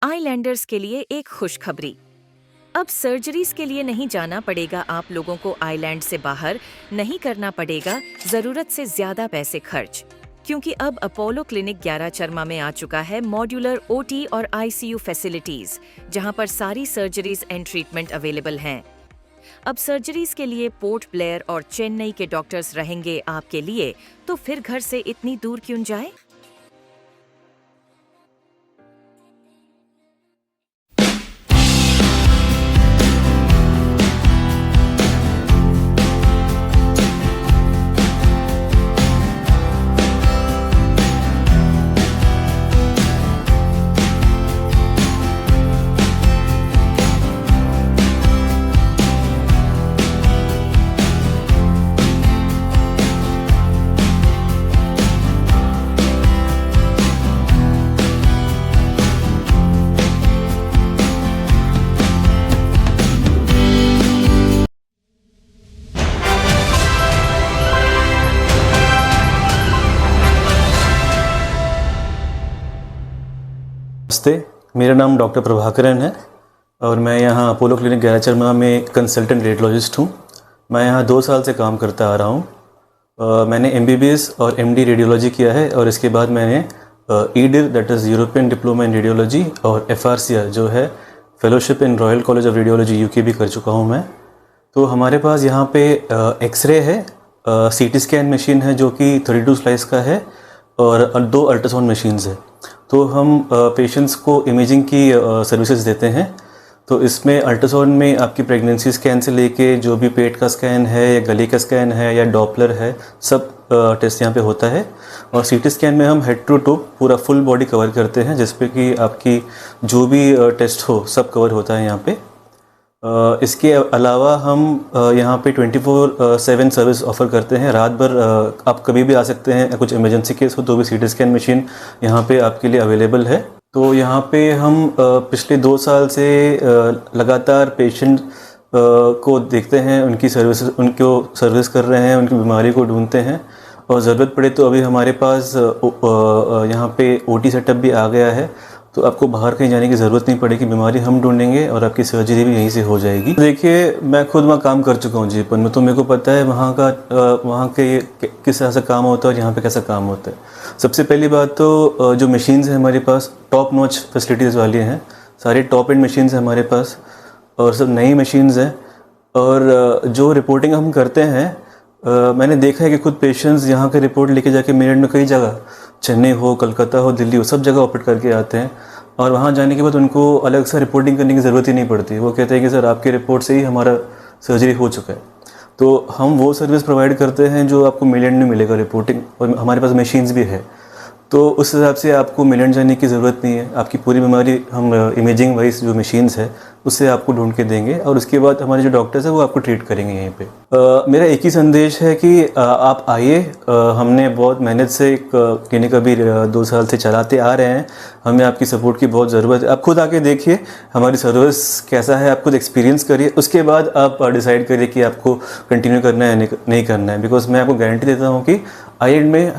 आईलैंडर्स के लिए एक खुशखबरी। अब सर्जरीज के लिए नहीं जाना पड़ेगा आप लोगों को, आइलैंड से बाहर नहीं करना पड़ेगा ज़रूरत से ज़्यादा पैसे खर्च, क्योंकि अब अपोलो क्लिनिक 11 चरमा में आ चुका है मॉड्यूलर ओटी और आईसीयू फैसिलिटीज, जहां पर सारी सर्जरीज एंड ट्रीटमेंट अवेलेबल हैं। अब सर्जरीज के लिए पोर्ट ब्लेयर और चेन्नई के डॉक्टर्स रहेंगे आपके लिए, तो फिर घर से इतनी दूर क्यों जाए। नमस्ते, मेरा नाम डॉक्टर प्रभाकरन है और मैं यहाँ अपोलो क्लिनिक 11 चरमा में कंसल्टेंट रेडियोलॉजिस्ट हूँ। मैं यहाँ 2 साल से काम करता आ रहा हूँ। मैंने एमबीबीएस और एमडी रेडियोलॉजी किया है और इसके बाद मैंने EDiR that is European diploma in radiology और एफआरसीआर जो है fellowship in Royal College of Radiology UK भी कर चुका हूँ मैं। तो हमारे पास यहाँ पे एक्सरे है, सीटी स्कैन मशीन है जो कि 32 स्लाइस का है और 2 अल्ट्रासाउंड मशीन्स है। तो हम पेशेंट्स को इमेजिंग की सर्विसेज देते हैं। तो इसमें अल्ट्रासाउंड में आपकी प्रेगनेंसी स्कैन से लेके जो भी पेट का स्कैन है या गले का स्कैन है या डॉपलर है, सब टेस्ट यहाँ पे होता है। और सीटी स्कैन में हम हेड टू टू पूरा फुल बॉडी कवर करते हैं, जिस पे कि आपकी जो भी टेस्ट हो सब कवर होता है यहाँ पे। इसके अलावा हम यहाँ पे 24/7 सर्विस ऑफ़र करते हैं। रात भर आप कभी भी आ सकते हैं, कुछ इमरजेंसी केस हो तो भी सीटी स्कैन मशीन यहाँ पे आपके लिए अवेलेबल है। तो यहाँ पे हम पिछले 2 साल से लगातार पेशेंट को देखते हैं, उनको सर्विस कर रहे हैं, उनकी बीमारी को ढूंढते हैं और ज़रूरत पड़े तो अभी हमारे पास यहाँ पे ओटी सेटअप भी आ गया है। तो आपको बाहर कहीं जाने की ज़रूरत नहीं पड़ेगी, बीमारी हम ढूंढेंगे और आपकी सर्जरी भी यहीं से हो जाएगी। देखिए, मैं खुद वहाँ काम कर चुका हूँ जीवन में, तो मेरे को पता है वहाँ के किस तरह से काम होता है और यहाँ पे कैसा काम होता है। सबसे पहली बात तो जो मशीन्स हैं हमारे पास टॉप नॉच फैसिलिटीज़ वाली हैं, सारी टॉप एंड मशीन्स हैं हमारे पास और सब नई मशीन्स हैं। और जो रिपोर्टिंग हम करते हैं, मैंने देखा है कि खुद पेशेंट्स यहाँ के रिपोर्ट लेके जाके मिनट में कई जगह, चेन्नई हो, कलकत्ता हो, दिल्ली हो, सब जगह ऑपरेट करके आते हैं और वहाँ जाने के बाद उनको अलग से रिपोर्टिंग करने की ज़रूरत ही नहीं पड़ती। वो कहते हैं कि सर आपके रिपोर्ट से ही हमारा सर्जरी हो चुका है। तो हम वो सर्विस प्रोवाइड करते हैं जो आपको मिलियन में मिलेगा रिपोर्टिंग, और हमारे पास मशीन्स भी है। तो उस हिसाब से आपको मिलियन जाने की ज़रूरत नहीं है। आपकी पूरी बीमारी हम इमेजिंग वाइज जो मशीन्स है उससे आपको ढूंढ के देंगे और उसके बाद हमारे जो डॉक्टर्स हैं वो आपको ट्रीट करेंगे यहीं पे। मेरा एक ही संदेश है कि आप आइए। हमने बहुत मेहनत से एक क्लिनिक अभी 2 साल से चलाते आ रहे हैं। हमें आपकी सपोर्ट की बहुत ज़रूरत है। आप खुद आके देखिए हमारी सर्विस कैसा है, आप खुद एक्सपीरियंस करिए, उसके बाद आप डिसाइड करिए कि आपको कंटिन्यू करना है नहीं करना है। बिकॉज मैं आपको गारंटी देता हूँ कि आईएंड में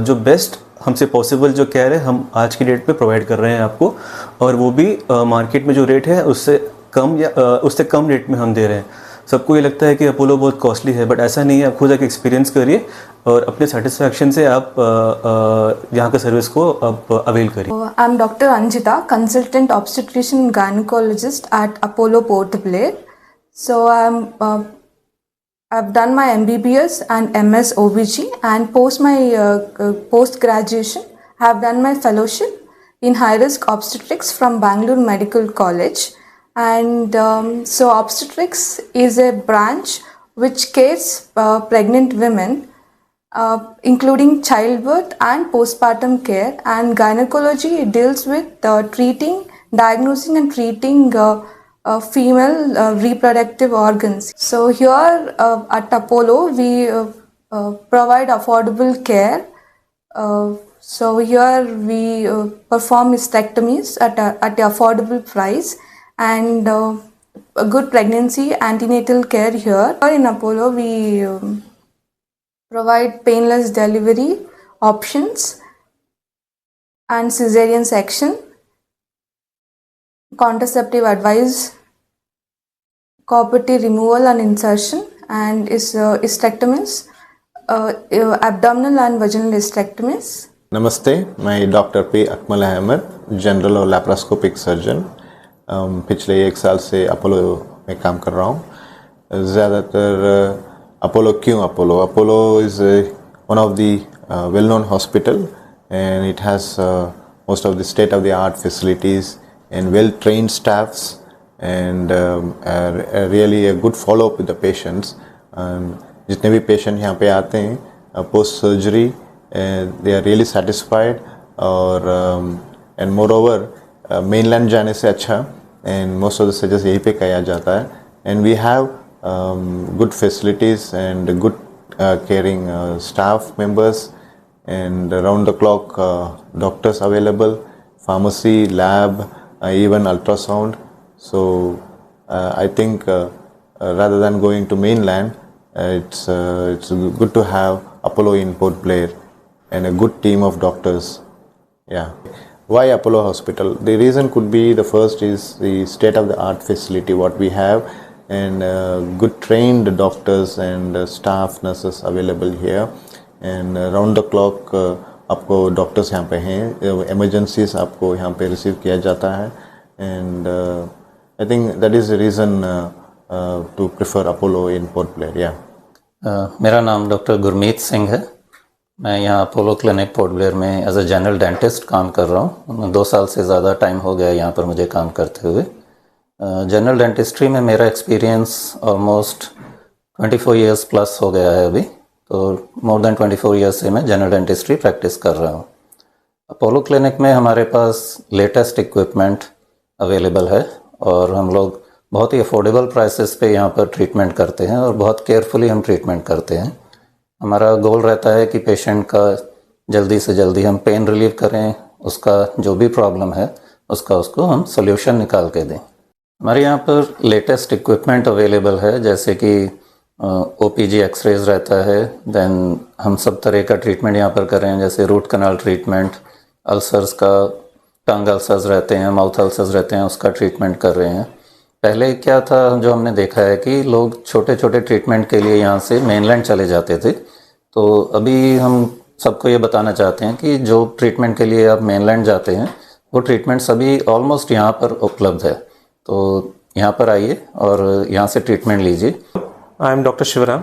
जो बेस्ट हमसे पॉसिबल जो केयर है हम आज की डेट पे प्रोवाइड कर रहे हैं आपको, और वो भी मार्केट में जो रेट है उससे कम या उससे कम रेट में हम दे रहे हैं। सबको ये लगता है कि अपोलो बहुत कॉस्टली है, बट ऐसा नहीं है। आप खुद एक एक्सपीरियंस करिए और अपने सेटिस्फैक्शन से आप यहाँ के सर्विस को आप अवेल करिए। I am doctor Anjita, consultant obstetrician gynaecologist at Apollo Port Blair. So I've done my MBBS and MS OBG, and post my post graduation I have done my fellowship in high risk obstetrics from Bangalore Medical College. And so obstetrics is a branch which cares pregnant women, including childbirth and postpartum care, and gynecology deals with diagnosing and treating female reproductive organs. So here at Apollo we provide affordable care. So here we perform mastectomies at the affordable price, and a good pregnancy antenatal care here. In Apollo we provide painless delivery options and cesarean section. contraceptive advice, cavity removal and insertion, and hysterectomies, abdominal and vaginal hysterectomies. नमस्ते, मैं doctor P Akmal Ahmed, general और laparoscopic surgeon. पिछले 1 साल से Apollo में काम कर रहा हूँ। ज़्यादातर अपोलो क्यों Apollo? Apollo is one of the well known hospital and it has most of the state of the art facilities and well trained staffs and really a good follow up with the patients. जितने भी patient यहाँ पे आते हैं post surgery they are really satisfied और and moreover mainland जाने से अच्छा and most of the surgeries यहीं पे किया जाता है and we have good facilities and good caring staff members and round the clock doctors available, pharmacy, lab, even ultrasound. So I think rather than going to mainland, it's good to have Apollo in Port Blair and a good team of doctors. Yeah. Why Apollo Hospital? The reason could be, the first is the state of the art facility what we have and good trained doctors and staff nurses available here. And round the clock आपको doctors यहाँ पे हैं, emergencies आपको यहाँ पे receive किया जाता है and I think that is the reason to prefer Apollo in Port Blair. या मेरा नाम डॉक्टर गुरमीत सिंह है। मैं यहाँ अपोलो क्लिनिक पोर्ट ब्लेयर में एज अ जनरल डेंटिस्ट काम कर रहा हूँ। 2 साल से ज़्यादा टाइम हो गया यहाँ पर मुझे काम करते हुए। जनरल डेंटिस्ट्री में मेरा एक्सपीरियंस ऑलमोस्ट 24 ईयर्स प्लस हो गया है अभी, तो मोर देन 24 ईयर्स से मैं जनरल डेंटिस्ट्री प्रैक्टिस कर रहा हूँ। अपोलो क्लिनिक में हमारे पास लेटेस्ट इक्विपमेंट अवेलेबल है और हम लोग बहुत ही अफोर्डेबल प्राइसेस पे यहाँ पर ट्रीटमेंट करते हैं और बहुत केयरफुली हम ट्रीटमेंट करते हैं। हमारा गोल रहता है कि पेशेंट का जल्दी से जल्दी हम पेन रिलीव करें, उसका जो भी प्रॉब्लम है उसको हम सोल्यूशन निकाल के दें। हमारे यहाँ पर लेटेस्ट इक्विपमेंट अवेलेबल है, जैसे कि OPG एक्सरेज रहता है, देन हम सब तरह का ट्रीटमेंट यहाँ पर कर रहे हैं, जैसे रूट कनाल ट्रीटमेंट, अल्सर्स का, टंग अल्सर्स रहते हैं, माउथ अल्सर्स रहते हैं, उसका ट्रीटमेंट कर रहे हैं। पहले क्या था, जो हमने देखा है कि लोग छोटे छोटे ट्रीटमेंट के लिए यहाँ से मेनलैंड चले जाते थे, तो अभी हम सबको ये बताना चाहते हैं कि जो ट्रीटमेंट के लिए आप मेनलैंड जाते हैं वो ट्रीटमेंट सभी ऑलमोस्ट यहाँ पर उपलब्ध है। तो यहाँ पर आइए और यहाँ से ट्रीटमेंट लीजिए। आई एम डॉक्टर शिवराम,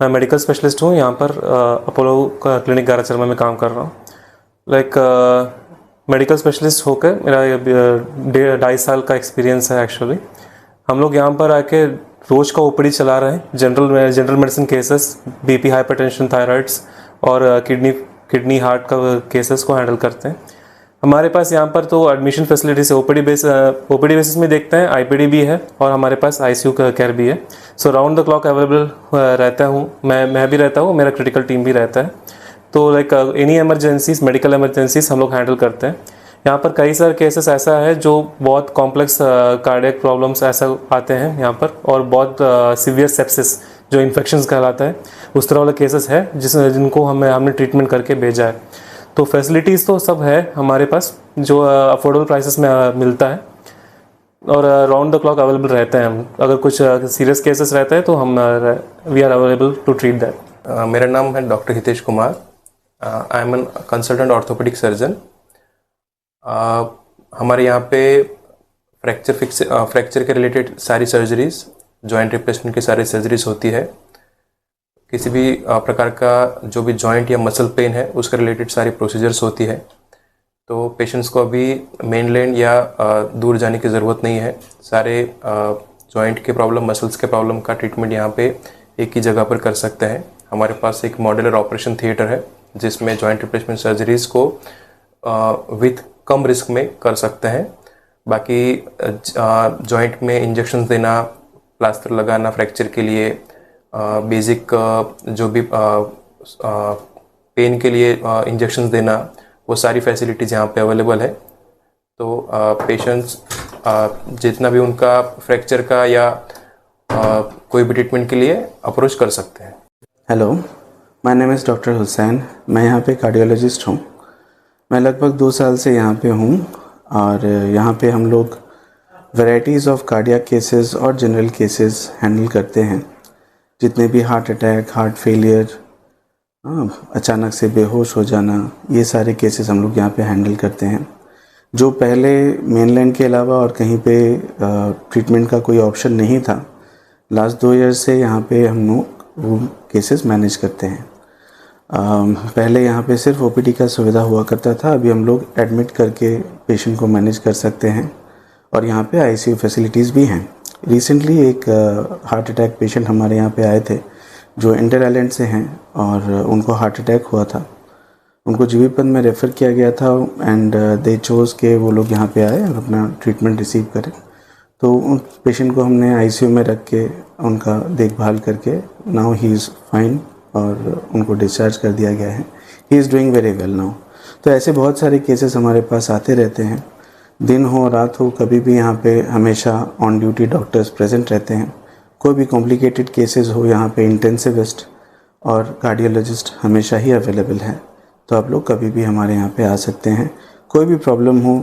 मैं मेडिकल स्पेशलिस्ट हूँ। यहाँ पर अपोलो का क्लिनिक गाराचरमा में काम कर रहा हूँ। मेडिकल स्पेशलिस्ट होकर मेरा 2.5 साल का एक्सपीरियंस है एक्चुअली। हम लोग यहाँ पर आके रोज़ का ओपीडी चला रहे हैं, general medicine cases, BP, hypertension, thyroids और किडनी हार्ट का केसेस को हैंडल करते हैं। हमारे पास यहाँ पर तो एडमिशन फैसिलिटीज ओपीडी बेसिस में देखते हैं, आईपीडी भी है और हमारे पास आईसीयू का केयर भी है। सो राउंड द क्लॉक अवेलेबल रहता हूँ, मैं भी रहता हूँ, मेरा क्रिटिकल टीम भी रहता है। तो एनी एमरजेंसीज, मेडिकल एमरजेंसीज हम लोग हैंडल करते हैं। यहाँ पर कई सारे केसेस ऐसा है जो बहुत कॉम्प्लेक्स कार्डियक प्रॉब्लम्स ऐसा आते हैं यहाँ पर, और बहुत सीवियर सेप्सिस जो इन्फेक्शंस कहलाता है, उस तरह वाले केसेस है जिनको हमने ट्रीटमेंट करके भेजा है। तो फैसिलिटीज़ तो सब है हमारे पास जो अफोर्डेबल प्राइसेस में मिलता है और राउंड द क्लॉक अवेलेबल रहते हैं हम। अगर कुछ सीरियस केसेस रहते हैं तो हम we are available to treat that. मेरा नाम है doctor Hitesh Kumar. I am an consultant orthopaedic surgeon. हमारे यहाँ पे फ्रैक्चर के रिलेटेड सारी सर्जरीज, जॉइंट रिप्लेसमेंट की सारी सर्जरीज होती है। किसी भी प्रकार का जो भी जॉइंट या मसल पेन है उसके रिलेटेड सारी प्रोसीजर्स होती है। तो पेशेंट्स को अभी मेनलैंड या दूर जाने की ज़रूरत नहीं है। सारे जॉइंट के प्रॉब्लम, मसल्स के प्रॉब्लम का ट्रीटमेंट यहाँ पे एक ही जगह पर कर सकते हैं। हमारे पास एक मॉड्यूलर ऑपरेशन थिएटर है जिसमें जॉइंट रिप्लेसमेंट सर्जरीज़ को विथ कम रिस्क में कर सकते हैं। बाकी जॉइंट में इंजेक्शन देना, प्लास्टर लगाना फ्रैक्चर के लिए, बेसिक जो भी पेन के लिए इंजेक्शंस देना, वो सारी फैसिलिटीज़ यहाँ पे अवेलेबल है। तो पेशेंट्स जितना भी उनका फ्रैक्चर का या कोई भी ट्रीटमेंट के लिए अप्रोच कर सकते हैं। Hello, my name is doctor Hussain. मैं यहाँ पे कार्डियोलॉजिस्ट हूँ। मैं लगभग 2 साल से यहाँ पे हूँ और यहाँ पे हम लोग वैराइटीज़ ऑफ कार्डियक केसेस और जनरल केसेस हैंडल करते हैं। जितने भी हार्ट अटैक, हार्ट फेलियर, अचानक से बेहोश हो जाना, ये सारे केसेस हम लोग यहाँ पे हैंडल करते हैं। जो पहले मेनलैंड के अलावा और कहीं पे ट्रीटमेंट का कोई ऑप्शन नहीं था, लास्ट 2 ईयर्स से यहाँ पे हम लोग वो केसेस मैनेज करते हैं। पहले यहाँ पे सिर्फ ओपीडी का सुविधा हुआ करता था, अभी हम लोग एडमिट करके पेशेंट को मैनेज कर सकते हैं और यहाँ पे आईसीयू फैसिलिटीज़ भी हैं। रिसेंटली एक हार्ट अटैक पेशेंट हमारे यहाँ पे आए थे जो इंटर आइलैंड से हैं और उनको हार्ट अटैक हुआ था। उनको जीबीपंत में रेफ़र किया गया था एंड दे चोज़ के वो लोग यहाँ पे आए और अपना ट्रीटमेंट रिसीव करें। तो उन पेशेंट को हमने आईसीयू में रख के उनका देखभाल करके नाउ ही इज़ फाइन और उनको डिस्चार्ज कर दिया गया है। He is doing very well now. तो ऐसे बहुत सारे केसेस हमारे पास आते रहते हैं, दिन हो रात हो, कभी भी यहाँ पे हमेशा ऑन ड्यूटी डॉक्टर्स प्रेजेंट रहते हैं। कोई भी कॉम्प्लिकेटेड केसेस हो, यहाँ पे इंटेंसिविस्ट और कार्डियोलॉजिस्ट हमेशा ही अवेलेबल है। तो आप लोग कभी भी हमारे यहाँ पे आ सकते हैं। कोई भी प्रॉब्लम हो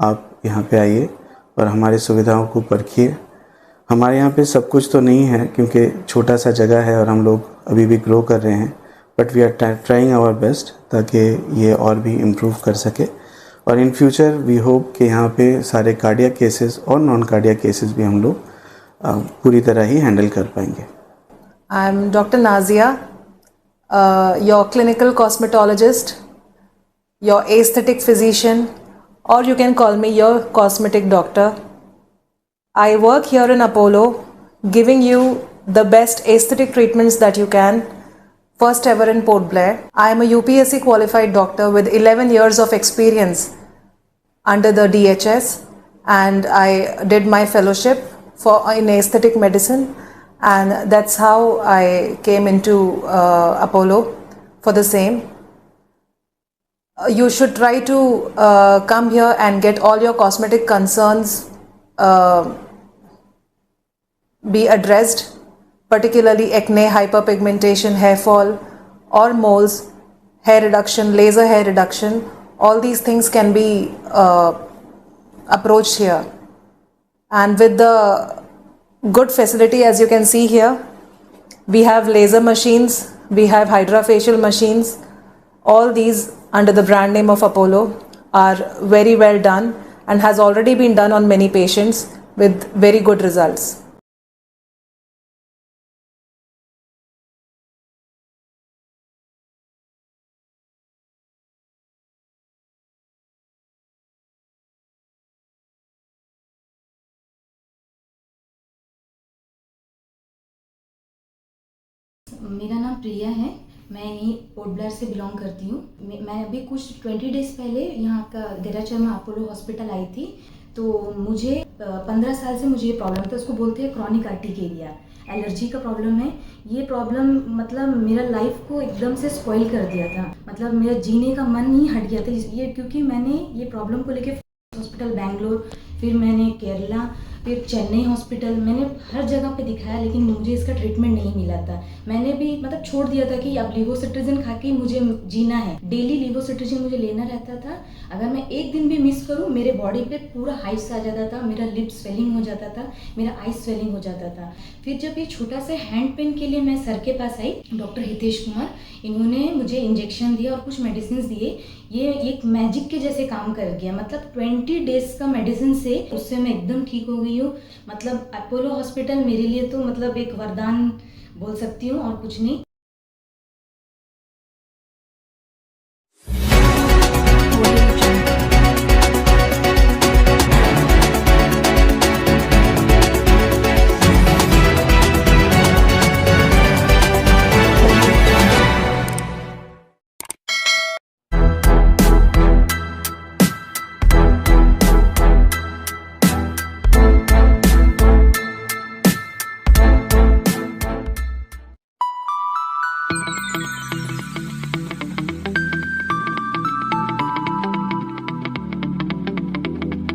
आप यहाँ पे आइए और हमारी सुविधाओं को परखिए। हमारे यहाँ पे सब कुछ तो नहीं है क्योंकि छोटा सा जगह है और हम लोग अभी भी ग्रो कर रहे हैं, but we are trying our best ताकि ये और भी इम्प्रूव कर सके। और इन फ्यूचर वी होप कि यहाँ पे सारे कार्डियक केसेस और नॉन कार्डियक केसेस भी हम लोग पूरी तरह ही हैंडल कर पाएंगे। आई am doctor Nazia, your clinical cosmetologist, your aesthetic physician, or you can call me your cosmetic doctor. I work here in Apollo, giving you the best aesthetic treatments that you can, first ever in Port Blair. I am a UPSC qualified doctor with 11 years of experience under the DHS, and I did my fellowship in aesthetic medicine, and that's how I came into Apollo for the same. You should try to come here and get all your cosmetic concerns be addressed, particularly acne, hyperpigmentation, hair fall or moles, hair reduction, laser hair reduction. All these things can be approached here. And with the good facility, as you can see here, we have laser machines, we have hydrofacial machines. All these under the brand name of Apollo are very well done and has already been done on many patients with very good results. मेरा नाम प्रिया है, मैं यहीं port Blair से belong करती हूँ। मैं अभी कुछ 20 डेज़ पहले यहाँ का गैराचर में अपोलो हॉस्पिटल आई थी। तो मुझे 15 साल से मुझे ये प्रॉब्लम था, उसको बोलते हैं क्रॉनिक आर्टिकेरिया, एलर्जी का प्रॉब्लम है। ये प्रॉब्लम मतलब मेरा लाइफ को एकदम से स्पॉइल कर दिया था, मतलब मेरा जीने का मन ही हट गया था ये, क्योंकि मैंने ये प्रॉब्लम को लेके हॉस्पिटल बैंगलोर, फिर मैंने केरला, फिर चेन्नई हॉस्पिटल, मैंने हर जगह पे दिखाया, लेकिन मुझे इसका ट्रीटमेंट नहीं मिला था। मैंने भी मतलब छोड़ दिया था कि अब लिवोसिट्राजिन खा के मुझे जीना है। डेली लिवोसिट्राजिन मुझे लेना रहता था। अगर मैं एक दिन भी मिस करूँ, मेरे बॉडी पे पूरा हाइट्स आ जाता था, मेरा लिप स्वेलिंग हो जाता था, मेरा आई स्वेलिंग हो जाता था। फिर जब ये छोटा सा हैंड पेन के लिए मैं सर के पास आई, डॉक्टर हितेश कुमार, इन्होंने मुझे इंजेक्शन दिया और कुछ मेडिसिन दिए। ये एक मैजिक के जैसे काम कर गया, मतलब 20 डेज़ का मेडिसिन से उससे मैं एकदम ठीक हो गई हूँ। मतलब अपोलो हॉस्पिटल मेरे लिए तो मतलब एक वरदान बोल सकती हूँ और कुछ नहीं।